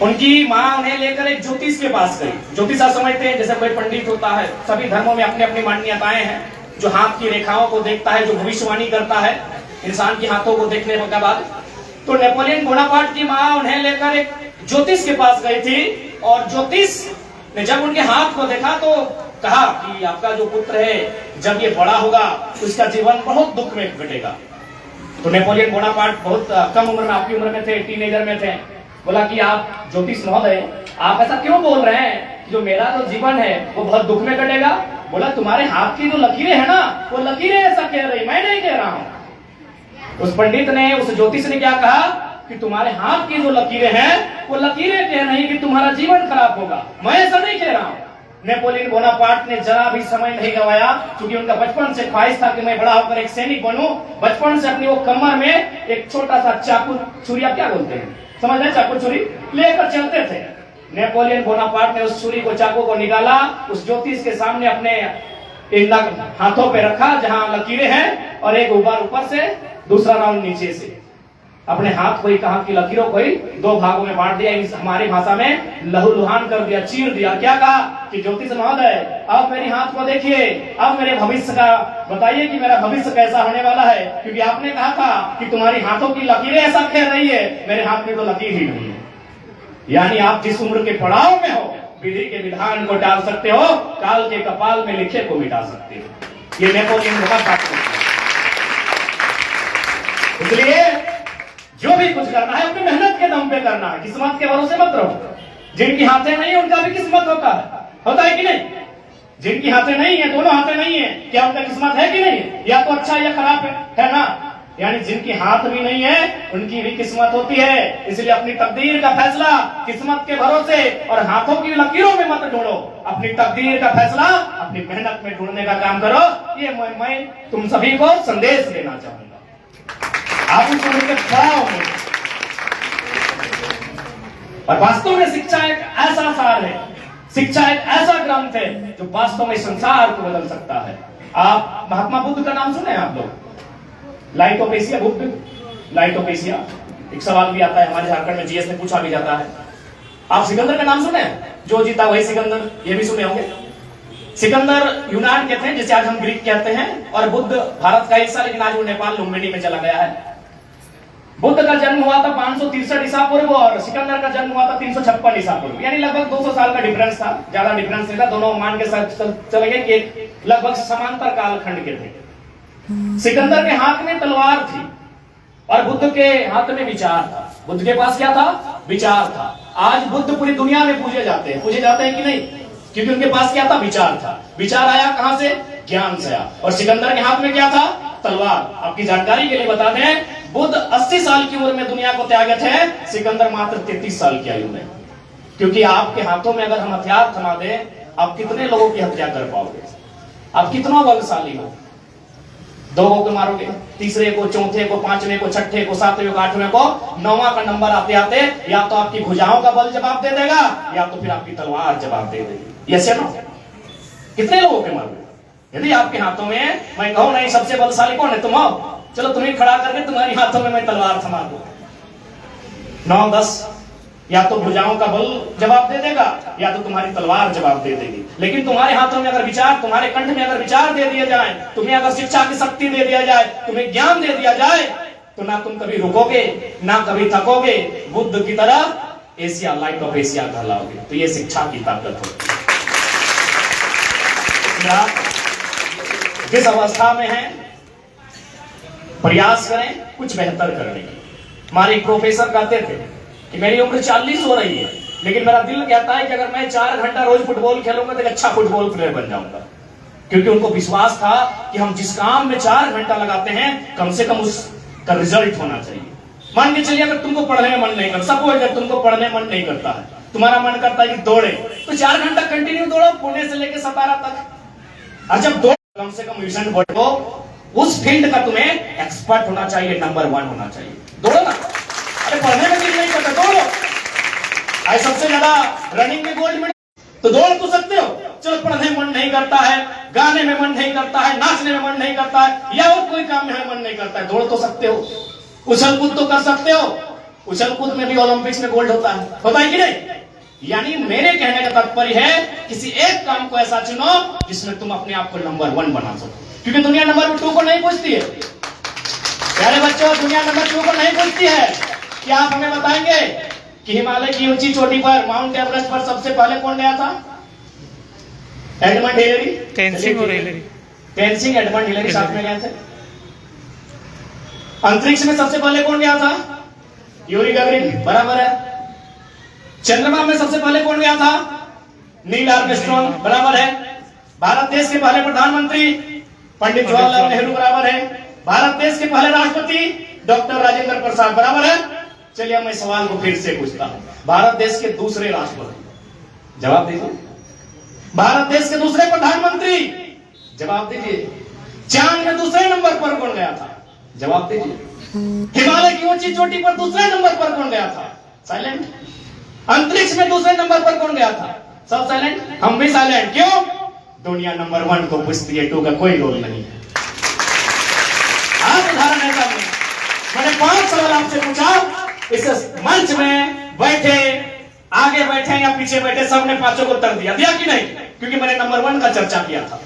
उनकी माँ उन्हें लेकर एक ज्योतिष के पास गई। ज्योतिष आप समझते हैं जैसे कोई पंडित होता है, सभी धर्मों में अपनी अपनी मान्यताएं हैं, जो हाथ की रेखाओं को देखता है, जो भविष्यवाणी करता है इंसान के हाथों को देखने के बाद। तो नेपोलियन बोनापार्ट की माँ उन्हें लेकर एक ज्योतिष के पास गई थी, और ज्योतिष ने जब उनके हाथ को देखा तो कहा कि आपका जो पुत्र है जब ये बड़ा होगा तो इसका जीवन बहुत दुख में कटेगा। तो नेपोलियन बोनापार्ट बहुत कम उम्र में, आपकी उम्र में थे, टीनेजर में थे। बोला कि आप ज्योतिष महोदय, आप ऐसा क्यों बोल रहे हैं कि जो मेरा जो जीवन है वो बहुत दुख में कटेगा? बोला तुम्हारे हाथ की जो लकीरें है ना, वो लकीरें ऐसा कह रही, मैं नहीं कह रहा हूं। उस पंडित ने, उस ज्योतिष ने क्या कहा कि तुम्हारे हाथ की जो लकीरें हैं वो लकीरें कह रही कि तुम्हारा जीवन खराब होगा, मैं ऐसा नहीं कह रहा हूं। नेपोलियन बोनापार्ट ने जरा भी समय नहीं गवाया, क्योंकि उनका बचपन से ख्वाहिश था कि मैं बड़ा होकर एक सैनिक बनूं। बचपन से अपनी वो कमर में एक छोटा सा चाकू छुरी, आप क्या बोलते हैं, समझ रहे, चाकू छुरी लेकर चलते थे। नेपोलियन बोनापार्ट ने उस छुरी को, चाकू को निकाला, उस ज्योतिष के सामने अपने इन हाथों पे रखा जहां लकीरें हैं, और एक ऊपर से दूसरा राउंड नीचे से अपने हाथ को ही, कहा कि लकीरों को ही दो भागों में बांट दिया, हमारी भाषा में लहूलुहान कर दिया, चीर दिया। क्या कहा कि ज्योतिष महोदय आप मेरी हाथ को देखिए, अब मेरे भविष्य का बताइए कि मेरा भविष्य कैसा होने वाला है, क्योंकि आपने कहा था कि तुम्हारी हाथों की लकीरें ऐसा कह रही है, मेरे हाथ में तो लकीर ही नहीं है। यानी आप जिस उम्र के पड़ाव में हो, विधि के विधान को टाल सकते हो, काल के कपाल में लिखे को मिटा सकते हो। ये नेपोलियन बोनापार्ट। इसलिए जो भी कुछ करना है अपनी मेहनत के दम पे करना है, किस्मत के भरोसे मत रहो। जिनकी हाथें नहीं है उनका भी किस्मत होता है कि नहीं? जिनकी हाथें नहीं है, दोनों हाथें नहीं है, क्या उनका किस्मत है कि नहीं? या तो अच्छा या खराब है ना? यानी जिनकी हाथ भी नहीं है उनकी भी किस्मत होती है। इसलिए अपनी तकदीर का फैसला किस्मत के भरोसे और हाथों की लकीरों में मत ढूंढो, अपनी तकदीर का फैसला अपनी मेहनत में ढूंढने का काम करो। ये मैं तुम सभी को संदेश देना चाहूंगा। आप उस उम्र के पड़ाव में, और वास्तव में शिक्षा एक ऐसा सार है, शिक्षा एक ऐसा ग्रंथ है जो वास्तव में संसार को बदल सकता है। आप महात्मा बुद्ध का नाम सुने आप लोग? Light of Asia, Buddha, light of Asia, एक सवाल भी आता है हमारे झारखंड में, जीएस में पूछा भी जाता है। आप सिकंदर का नाम सुने? जो जीता वही सिकंदर, ये भी सुने होंगे। सिकंदर यूनान के थे, जिसे आज हम ग्रीक कहते हैं, और बुद्ध भारत का हिस्सा, लेकिन आज वो नेपाल लुम्बिनी में चला गया है। बुद्ध का जन्म हुआ था 563 ईसा पूर्व, और सिकंदर का जन्म हुआ था 356 ईसा पूर्व, यानी लगभग 200 साल का डिफरेंस था, ज्यादा डिफरेंस नहीं था। दोनों मान के साथ चले गए कि लगभग समांतर कालखंड के थे। सिकंदर के हाथ में तलवार थी और बुद्ध के हाथ में विचार था। बुद्ध के पास क्या था? विचार था। आज बुद्ध पूरी दुनिया में पूजे जाते हैं कि नहीं? क्योंकि उनके पास क्या था? विचार था। विचार आया कहां से? ज्ञान से आया। और सिकंदर के हाथ में क्या था? तलवार। आपकी जानकारी के लिए बता दें, बुद्ध 80 साल की उम्र में दुनिया को त्यागे थे, सिकंदर मात्र 33 साल की आयु में। क्योंकि आपके हाथों में अगर हम हथियार थमा दें, आप कितने लोगों की हत्या कर पाओगे? आप कितना बलशाली हो? 2 को मारोगे, तीसरे को, चौथे को, पांचवें को, छठे को, सातवें को, आठवें को, 9वां का नंबर आते आते या तो आपकी भुजाओं का बल जवाब दे देगा, या तो फिर आपकी तलवार जवाब दे देगी। यस या नो? कितने लोगों के मारोगे? यदि आपके हाथों में, मैं कहूं नहीं सबसे बलशाली कौन है? तुम आओ, चलो तुम्हें खड़ा करके तुम्हारी हाथों में मैं तलवार थमा दूं। 9-10 या तो भुजाओं का बल जवाब दे देगा, या तो तुम्हारी तलवार जवाब दे देगी। लेकिन तुम्हारे हाथों में अगर विचार, तुम्हारे कंठ में अगर विचार दे दिया जाए, तुम्हें अगर शिक्षा की शक्ति दे दिया जाए, तुम्हें ज्ञान दे दिया जाए, तो ना तुम कभी रुकोगे, ना कभी थकोगे, बुद्ध की तरह एशिया, लाइट ऑफ एशिया कहलाओगे। तो ये शिक्षा की ताकत होती है। जिस अवस्था में है प्रयास करें कुछ बेहतर करने की। हमारे एक प्रोफेसर कहते थे कि मेरी उम्र 40 हो रही है, लेकिन मेरा दिल कहता है कि अगर मैं 4 घंटा रोज फुटबॉल खेलूंगा तो एक अच्छा फुटबॉल प्लेयर बन जाऊंगा। क्योंकि उनको विश्वास था कि हम जिस काम में 4 घंटा लगाते हैं, कम से कम उसका रिजल्ट होना चाहिए। मान के चलिए अगर तुमको पढ़ने में मन नहीं करता, सपोज अगर तुमको पढ़ने में मन नहीं करता है, तुम्हारा मन करता है कि दौड़े, तो 4 घंटा कंटिन्यू दौड़ो, पुणे से लेकर सतारा तक। और जब दौड़, कम से कम यूसेन बोल्ट को उस फील्ड का तुम्हें एक्सपर्ट होना चाहिए, नंबर 1 होना चाहिए। दौड़ो ना, अरे पढ़ने में दिल नहीं करता, दौड़ो। आज सबसे ज्यादा रनिंग में गोल्ड मेडल, तो दौड़ तो सकते हो। चलो पढ़ने में मन नहीं करता है, गाने में मन नहीं करता है, नाचने में मन नहीं करता है, या और कोई काम में मन नहीं करता है, दौड़ तो सकते हो। उछल कूद तो कर सकते हो, उछल कूद में भी ओलंपिक्स में गोल्ड होता है कि नहीं? यानी मेरे कहने का तात्पर्य है किसी एक काम को ऐसा चुनो जिसमें तुम अपने आप को नंबर 1 बना सको, क्योंकि दुनिया नंबर 2 को नहीं पूछती है। प्यारे बच्चों, दुनिया नंबर 2 को नहीं पूछती है। क्या आप हमें बताएंगे कि हिमालय की ऊंची चोटी पर, माउंट एवरेस्ट पर सबसे पहले कौन गया था? एडमंड हिलेरी, तेनसिंग और हिलेरी। तेनसिंग, एडमंड हिलेरी साथ में गए थे। अंतरिक्ष में सबसे पहले कौन गया था? यूरी गगरिन, बराबर है। चंद्रमा में सबसे पहले कौन गया था? नील आर्मस्ट्रॉन्ग, बराबर है। भारत देश के पहले प्रधानमंत्री पंडित जवाहरलाल नेहरू, बराबर है। भारत देश के पहले राष्ट्रपति डॉक्टर राजेंद्र प्रसाद, बराबर है। चलिए मैं सवाल को फिर से पूछता हूं, भारत देश के दूसरे राष्ट्रपति, जवाब दीजिए। भारत देश के दूसरे प्रधानमंत्री, जवाब दीजिए। चांद में दूसरे नंबर पर कौन गया था? जवाब दीजिए। हिमालय की ऊंची चोटी पर दूसरे नंबर पर कौन गया था? साइलेंट। अंतरिक्ष में दूसरे नंबर पर कौन गया था? सब साइलेंट, हम भी साइलेंट। क्यों? दुनिया नंबर 1 को पूछती है, 2 का कोई रोल नहीं है। आज उदाहरण है सामने, मैंने 5 सवाल आपसे पूछा, इस मंच में बैठे, आगे बैठे या पीछे बैठे, सबने 5 को उत्तर दिया कि नहीं? क्योंकि मैंने नंबर 1 का चर्चा किया था।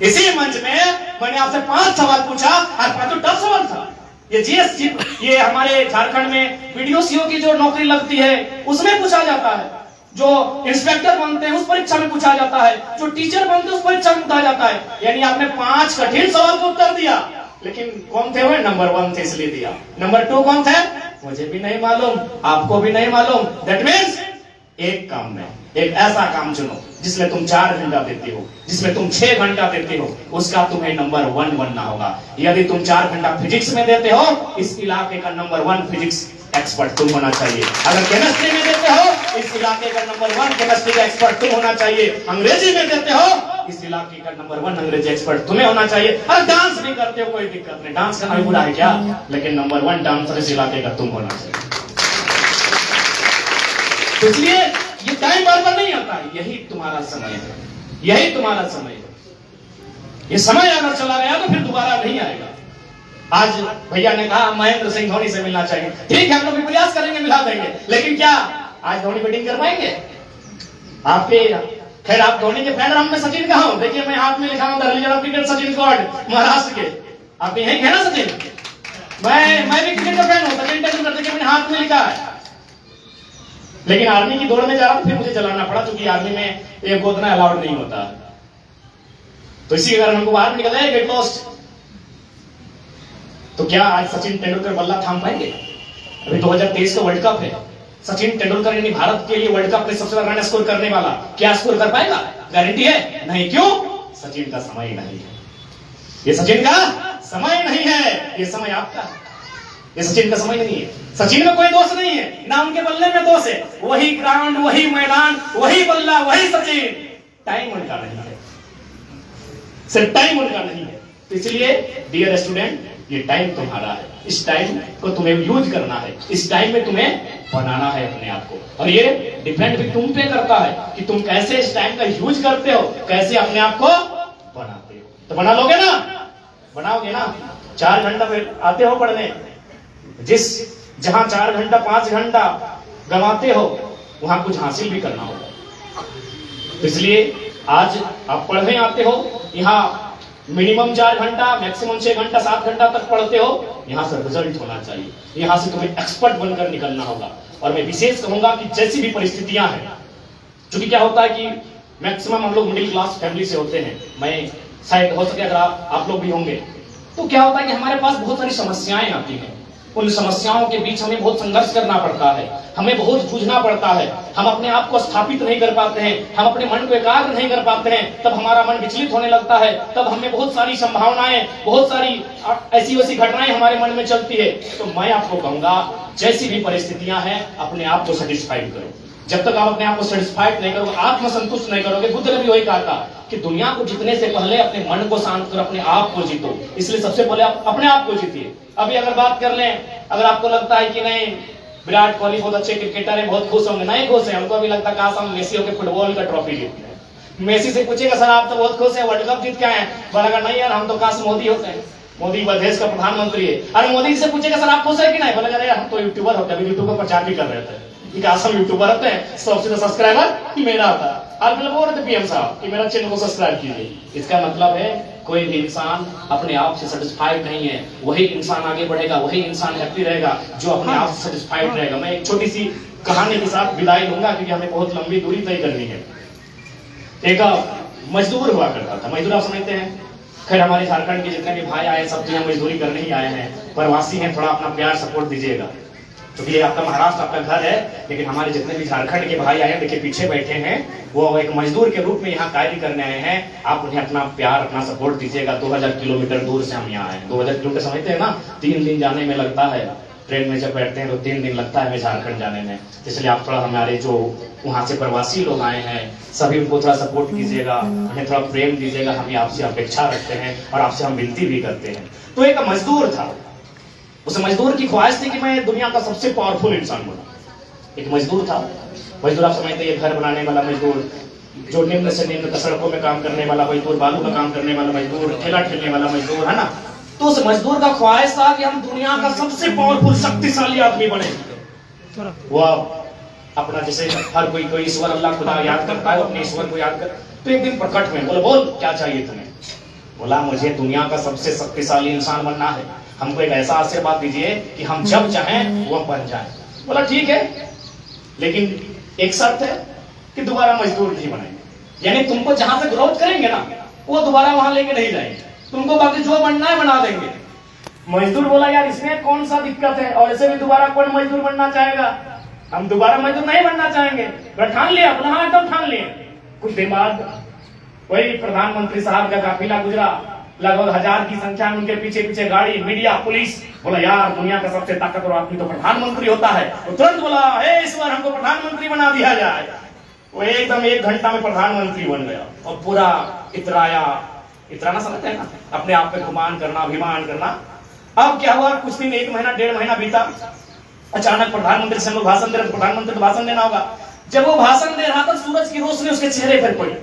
इसी मंच में मैंने आपसे 5 सवाल पूछा और 5 टफ सवाल था। ये जीएसटी, ये हमारे झारखंड में वीडियो की जो नौकरी लगती है उसमें पूछा जाता है, जो इंस्पेक्टर बनते हैं उस परीक्षा में पूछा जाता है, जो टीचर बनते हैं उस परीक्षा में पूछा जाता है। यानी आपने 5 कठिन सवाल को उत्तर दिया, लेकिन कौन थे वो? नंबर 1 थे इसलिए दिया। नंबर 2 कौन थे? मुझे भी नहीं मालूम, आपको भी नहीं मालूम। दैट मीन्स एक काम में, एक ऐसा काम चुनो जिसमें तुम 4 घंटा देते हो, जिसमें तुम 6 घंटा देते हो, उसका तुम्हें नंबर 1 बनना होगा। यदि तुम 4 घंटा फिजिक्स में देते हो, इस इलाके का नंबर 1 फिजिक्स एक्सपर्ट तुम होना चाहिए। अगर केमिस्ट्री में देते हो, इस इलाके का नंबर 1 केमिस्ट्री का एक्सपर्ट तुम होना चाहिए। अंग्रेजी में देते हो, इस इलाके का नंबर 1 अंग्रेजी एक्सपर्ट तुम्हें होना चाहिए। अगर डांस भी करते हो, कोई दिक्कत नहीं, डांस करना भी बुरा है क्या? लेकिन नंबर 1 डांसर इस इलाके का तुम होना चाहिए। इसलिए ये टाइम बार बार नहीं आता है, यही तुम्हारा समय है, यही तुम्हारा समय है। ये समय अगर चला गया तो फिर दोबारा नहीं आएगा। आज भैया ने कहा महेंद्र सिंह धोनी से मिलना चाहिए, ठीक है, हम लोग भी प्रयास करेंगे, मिला देंगे, लेकिन क्या आज धोनी बैटिंग कर पाएंगे? आपके खैर आप धोनी के फैन, हम में सचिन कहा हूं, देखिए मैं हाथ में लिखा हूं the legend of cricket Sachin God, Maharashtra के। आप यही है ना सचिन? मैं भी क्रिकेट का फैन हूं, सचिन तेंदुलकर, देखिए मैंने हाथ में लिखा है। लेकिन आर्मी की दौड़ में जा रहा था, फिर मुझे चलाना पड़ा, क्योंकि आर्मी में ये गोदना अलाउड नहीं होता, तो इसी कारण हमको बाहर निकल जाए, गेट लॉस्ट। तो क्या आज सचिन तेंदुलकर बल्ला थाम पाएंगे? अभी 2023 का वर्ल्ड कप है, सचिन तेंदुलकर यानी भारत के लिए वर्ल्ड कप में सबसे ज्यादा रन स्कोर करने वाला, क्या स्कोर कर पाएगा? गारंटी है? नहीं। क्यों? सचिन का समय नहीं है, ये सचिन का समय नहीं है, ये समय आपका है, ये सचिन का समय नहीं है। सचिन में कोई दोष नहीं है, ना उनके बल्ले में दोष है, वही ग्राउंड, वही मैदान, वही बल्ला, वही सचिन। टाइम उनका नहीं है, सिर्फ टाइम उनका नहीं है। तो इसलिए डियर स्टूडेंट, ये टाइम तुम्हारा है, इस टाइम को तुम्हें यूज करना है, इस टाइम में तुम्हें बनाना है अपने आप को, और ये डिपेंड भी तुम पे करता है कि तुम कैसे इस टाइम का यूज करते हो, कैसे अपने आप को बनाते हो। तो बना लोगे ना? बनाओगे ना? 4 घंटा आते हो पढ़ने, जहां 4 घंटा 5 घंटा गंवाते हो, वहां कुछ हासिल भी करना होगा। तो इसलिए आज आप पढ़ने आते हो, यहाँ मिनिमम 4 घंटा, मैक्सिमम 6 घंटा 7 घंटा तक पढ़ते हो, यहां से रिजल्ट होना चाहिए, यहां से तुम्हें एक्सपर्ट बनकर निकलना होगा। और मैं विशेष कहूंगा कि जैसी भी परिस्थितियां हैं, क्योंकि क्या होता है कि मैक्सिमम हम लोग मिडिल क्लास फैमिली से होते हैं, मैं शायद हो सके अगर आप लोग भी होंगे, तो क्या होता है कि हमारे पास बहुत सारी समस्याएं आती हैं। उन समस्याओं के बीच हमें बहुत संघर्ष करना पड़ता है, हमें बहुत जूझना पड़ता है, हम अपने आप को स्थापित नहीं कर पाते हैं, हम अपने मन को एकाग्र नहीं कर पाते हैं, तब हमारा मन विचलित होने लगता है, तब हमें बहुत सारी संभावनाएं, बहुत सारी ऐसी वैसी घटनाएं हमारे मन में चलती है। तो मैं आपको कहूंगा, जैसी भी परिस्थितियां हैं, अपने आप को सेटिस्फाइड करो। जब तक आप अपने आप को सेटिस्फाइड नहीं करोगे, आत्मसंतुष्ट नहीं करोगे, बुद्ध ने भी वही कहा था कि दुनिया को जीतने से पहले अपने मन को शांत कर अपने आप को जीतो। इसलिए सबसे पहले आप अपने आप को जीतिए। अभी अगर बात कर लें, अगर आपको लगता है कि नहीं विराट कोहली बहुत अच्छे क्रिकेटर है, बहुत खुश होंगे, नहीं खुश है, हमको भी लगता है काश हम मेसी होकर फुटबॉल का ट्रॉफी जीतते हैं। मेसी से पूछेगा सर आप तो बहुत खुश है, वर्ल्ड कप जीत के आए हैं, बोलेगा नहीं यार हम तो काश मोदी होते हैं। मोदी देश का प्रधानमंत्री है। अरे मोदी से पूछेगा सर आप खुश है कि नहीं, बोलेगा अरे हम तो यूट्यूबर होते हैं, अभी यूट्यूब पर प्रचार भी कर रहे थे कि असम यूट्यूबर होते हैं, सबसे सब्सक्राइबर मेरा होता है। आप बोल रहे थे पीएम साहब कि मेरा चैनल को सब्सक्राइब कीजिए। इसका मतलब है कोई भी इंसान अपने आप से सेटिस्फाइड नहीं है, वही इंसान आगे बढ़ेगा, वही इंसान हैप्पी रहेगा जो अपने आप से सेटिस्फाइड रहेगा। मैं एक छोटी सी कहानी के साथ विदाई लूंगा क्योंकि हमें बहुत लंबी दूरी तय करनी है। एक मजदूर हुआ करता था, मजदूर आप समझते हैं। खैर हमारे झारखंड के जितने भी भाई आए सब यहाँ मजदूरी करने ही आए हैं, प्रवासी हैं, थोड़ा अपना प्यार सपोर्ट दीजिएगा क्योंकि ये आपका महाराष्ट्र आपका घर है। लेकिन हमारे जितने भी झारखंड के भाई आए हैं, देखिए पीछे बैठे हैं, वो एक मजदूर के रूप में यहाँ कार्य करने आए हैं। आप उन्हें अपना प्यार अपना सपोर्ट दीजिएगा। 2000 किलोमीटर दूर से हम यहाँ आए हैं। 2000 किलोमीटर समझते हैं ना, 3 दिन जाने में लगता है। ट्रेन में जब बैठते हैं तो 3 दिन लगता है हमें झारखंड जाने में। इसलिए आप थोड़ा हमारे जो वहाँ से प्रवासी लोग आए हैं सभी उनको थोड़ा सपोर्ट कीजिएगा, उन्हें थोड़ा प्रेम दीजिएगा। हम आपसे अपेक्षा रखते हैं और आपसे हम विनती भी करते हैं। तो एक मजदूर था, उस मजदूर की ख्वाहिश थी कि मैं दुनिया का सबसे पावरफुल इंसान बनूं। एक मजदूर था, मजदूर आप समझते हैं घर बनाने वाला मजदूर, जो निम्न से निम्न सड़कों में काम करने वाला मजदूर, बालू का काम करने वाला मजदूर, ठेला ठेलने वाला मजदूर, है ना। तो उस मजदूर का ख्वाहिश था कि हम दुनिया का सबसे पावरफुल शक्तिशाली आदमी बने। वो अपना जैसे हर कोई ईश्वर अल्लाह खुदा याद करता है, अपने ईश्वर को याद कर। तो एक दिन प्रकट में बोले बोल क्या चाहिए तुम्हें। बोला मुझे दुनिया का सबसे शक्तिशाली इंसान बनना है, हमको एक ऐसा आशीर्वाद दीजिए कि हम जब चाहें वो बन जाए। बोला ठीक है, लेकिन एक शर्त है कि दोबारा मजदूर नहीं बनाएंगे, यानी तुमको जहां से ग्रोथ करेंगे ना वो दोबारा वहां लेके नहीं जाएंगे, तुमको बाकी जो बनना है बना देंगे। मजदूर बोला यार इसमें कौन सा दिक्कत है, और ऐसे भी दोबारा कौन मजदूर बनना चाहेगा, हम दोबारा मजदूर नहीं बनना चाहेंगे। ठान लिया अपना, हाँ एकदम ठान लिए। कुछ दिन बाद वही प्रधानमंत्री साहब का काफिला गुजरा, लगभग 1000 की संख्या में, उनके पीछे पीछे गाड़ी, मीडिया, पुलिस। बोला यार दुनिया का सबसे ताकतवर आदमी तो प्रधानमंत्री होता है। तो तुरंत बोला हे ईश्वर हमको प्रधानमंत्री बना दिया जाए। वो एकदम 1 घंटा में प्रधानमंत्री बन गया और पूरा इतराया। इतराना समझते हैं ना, अपने आप पे गुमान करना, अभिमान करना। अब क्या हुआ, कुछ दिन 1 महीना 1.5 महीना बीता। अचानक प्रधानमंत्री से हम लोग भाषण दे रहे, प्रधानमंत्री भाषण देना होगा। जब वो भाषण दे रहा था सूरज की रोशनी उसके चेहरे पर पड़ी।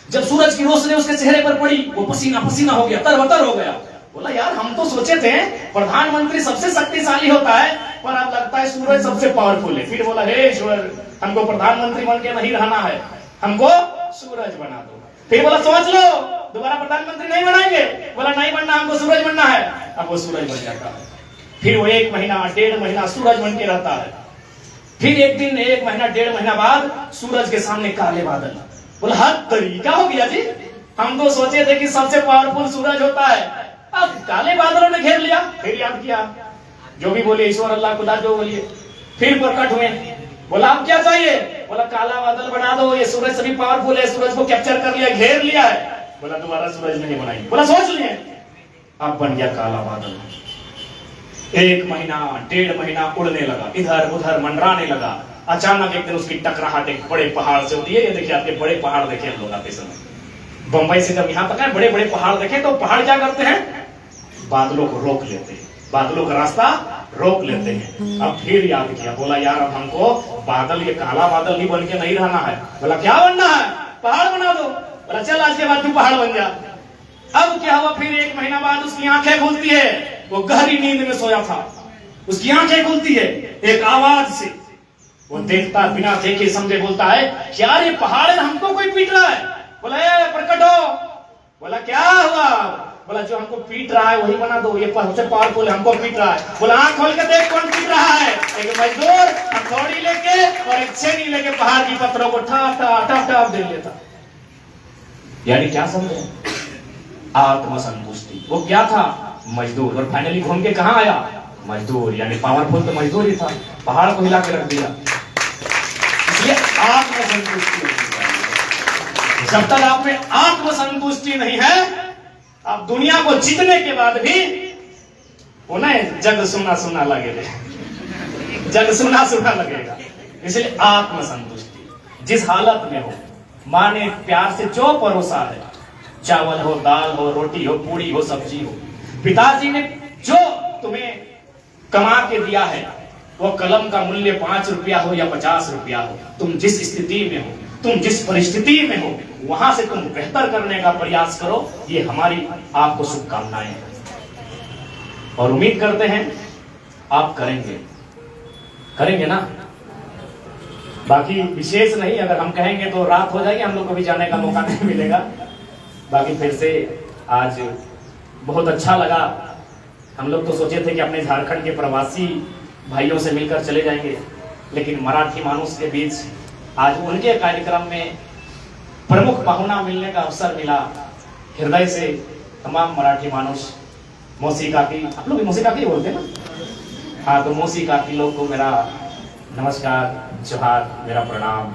जब सूरज की रोशनी उसके चेहरे पर पड़ी वो पसीना पसीना हो गया, तरबतर हो गया। बोला यार हम तो सोचे थे प्रधानमंत्री सबसे शक्तिशाली होता है, पर अब लगता है सूरज सबसे पावरफुल है। फिर बोला हे ईश्वर हमको प्रधानमंत्री बन के नहीं रहना है, हमको सूरज बना दो। फिर बोला सोच लो दोबारा प्रधानमंत्री नहीं बनाएंगे। बोला नहीं बनना, हमको सूरज बनना है। अब वो सूरज बन जाता है। फिर वो 1 महीना 1.5 महीना सूरज बन के रहता है। फिर एक दिन 1 महीना 1.5 महीना बाद सूरज के सामने काले बादल। बोला हर तरीका हो गया जी, हम तो सोचे थे कि सबसे पावरफुल सूरज होता है, अब काले बादलों ने घेर लिया। फिर याद किया, जो भी बोले ईश्वर अल्लाह खुदा जो बोलिए। फिर प्रकट हुए, बोला अब क्या चाहिए। बोला काला बादल बना दो, ये सूरज सभी पावरफुल है, सूरज को कैप्चर कर लिया, घेर लिया है। बोला दोबारा सूरज नहीं बनाएंगे। बोला सोच लिए, अब बन गया काला बादल। 1 महीना 1.5 महीना उड़ने लगा, इधर उधर मंडराने लगा। अचानक एक दिन उसकी टकराहट एक बड़े पहाड़ से होती है। ये देखिए आपके बड़े पहाड़ देखे हम लोग आते समय, बंबई से जब यहाँ तक है बड़े बड़े पहाड़ देखे तो पहाड़ क्या करते हैं, बादलों को रोक लेते हैं, बादलों का रास्ता रोक लेते हैं। अब फिर याद किया, बोला यार अब हमको बादल, ये काला बादल ही बन के नहीं रहना है। बोला क्या बनना है, पहाड़ बना दो। बोला चल आज के बाद तू पहाड़ बन जा। अब क्या हुआ, फिर 1 महीना बाद उसकी आंखें खुलती है। वो गहरी नींद में सोया था, उसकी आंखें खुलती है एक आवाज से। वो देखता बिना देखे समझे बोलता है क्या ये पहाड़ है, हमको कोई पीट रहा है। बोला प्रकट हो। बोला क्या हुआ। बोला जो हमको पीट रहा है वही बना दो, ये सबसे पावरफुल है, हमको पीट रहा है। बोला आंख खोल के देख कौन पीट रहा है। एक मजदूर हथौड़ी लेके और एक छेनी लेके पहाड़ की पत्थरों को ठप ठप ठप ठप दे लेता। यानी क्या समझे, आत्मसंतुष्टि। वो क्या था, मजदूर। और फाइनली घूम के कहां आया, मजदूर। यानी पावरफुल तो मजदूर ही था, पहाड़ को हिला के रख दिया। इसलिए आत्मसंतुष्टि होनी चाहिए। जब तक आप में आत्मसंतुष्टि नहीं है, आप दुनिया को जीतने के बाद भी वो नहीं, जग सुना सुना लगेगा, जग सुना सुना लगेगा। इसलिए आत्मसंतुष्टि जिस हालत में हो, माँ ने प्यार से जो परोसा है, चावल हो, दाल हो, रोटी हो, पूरी हो, सब्जी हो, पिताजी ने जो तुम्हें कमा के दिया है, वो कलम का मूल्य 5 रुपया हो या 50 रुपया हो, तुम जिस स्थिति में हो, तुम जिस परिस्थिति में हो, वहां से तुम बेहतर करने का प्रयास करो। ये हमारी आपको शुभकामनाएं हैं। और उम्मीद करते हैं आप करेंगे ना। बाकी विशेष नहीं, अगर हम कहेंगे तो रात हो जाएगी, हम लोग को भी जाने का मौका नहीं मिलेगा। बाकी फिर से आज बहुत अच्छा लगा। हम लोग तो सोचे थे कि अपने झारखंड के प्रवासी भाइयों से मिलकर चले जाएंगे, लेकिन मराठी मानुष के बीच आज उनके कार्यक्रम में प्रमुख पाहुना मिलने का अवसर मिला। हृदय से तमाम मराठी मानुष, मौसी काकी, आप लोग भी मौसी काकी बोलते हैं ना? हाँ, तो मौसी काकी लोग को मेरा नमस्कार, जोहार, मेरा प्रणाम।